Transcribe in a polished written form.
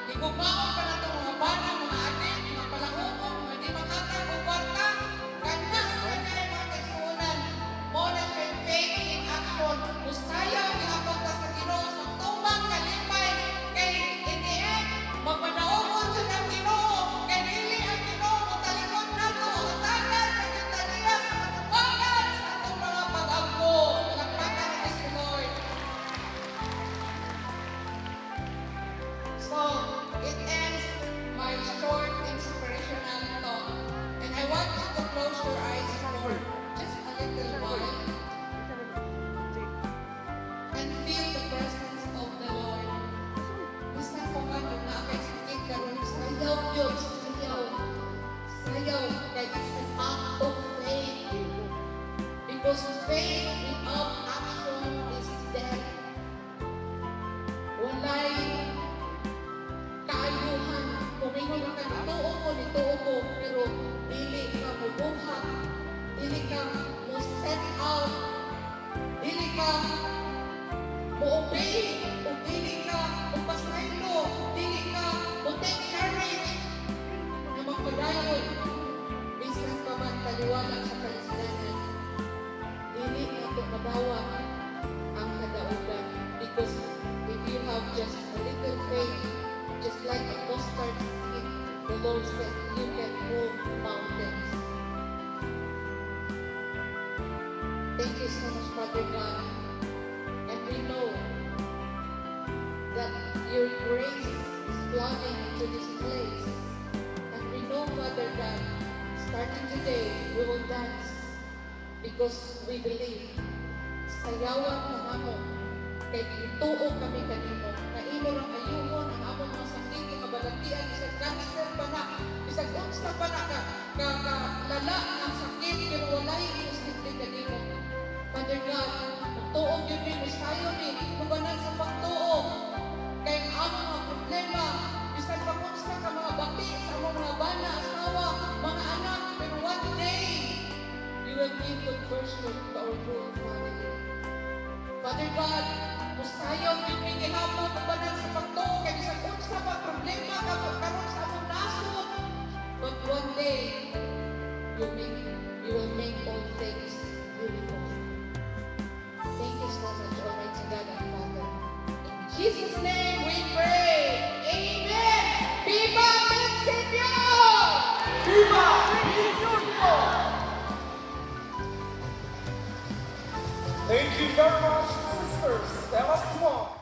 Igubaon pa na itong mga bana, mga adik, mga palangubong, mga di makatag o kwarta. Kanas na kaya mga kaisunan. More than faith in action. Mustayaw, iabot na sa Ginoo sa tumbang kalipay. Kay in the end, magpanaubon sa ng Ginoo. Kay dili ang Ginoo, matalikod na ito. Ang tagal, nagkitaniya sa katubagan sa itong mga pag-ambo. Palakpakan ng si Lord. So, it ends my short inspirational talk. And I want you to close your eyes for just a little while and feel the presence of the Lord. Basta ko man yung nakakasakit karon sayaw yun, sayaw. Sayaw, kaya it's an act of faith. Because faith without action is dead. Walay kaayuhan. Kumingon ka nituo ko, pero dili ka mubuhat, dili ka mo set out, dili ka mo obey, o dili ka mo pasaylo, dili ka mo take courage na magpadayon. Bisan pa man taliwala sa kaisdanan, dili na ito madawa ang kadaugan. Because if you have just a little faith, just like a mustard seed, the Lord said, you can move mountains. Thank you so much, Father God. And we know that your grace is flowing into this place. And we know, Father God, starting today, we will dance because we believe. Sayawan na namo, kay ituo kami kanimo, na imo rang ayuhon ang among mga sakit, kabalatian, isang cancer pa na, isang unsa pa na lala ng sakit, pero walay imposible kanimo. Father God, magtuog yun rin, misayo ni, lubanan sa pagtuog, kay ang among mga problema, isang pakunsa ka mga bati, sa among mga bana, asawa, mga anak, pero one day, you will give good version to our whole family. Father God, mustayaw yung pinihapon o banan sa pagtuo kay isang unsa pa problema karon sa among nasod. But one day, you will make all things beautiful. Thank you so much, Almighty God and Father. In Jesus' name we pray. Amen. Viva Mexico! Viva Mexico! Thank you very much, sisters. Tell us more.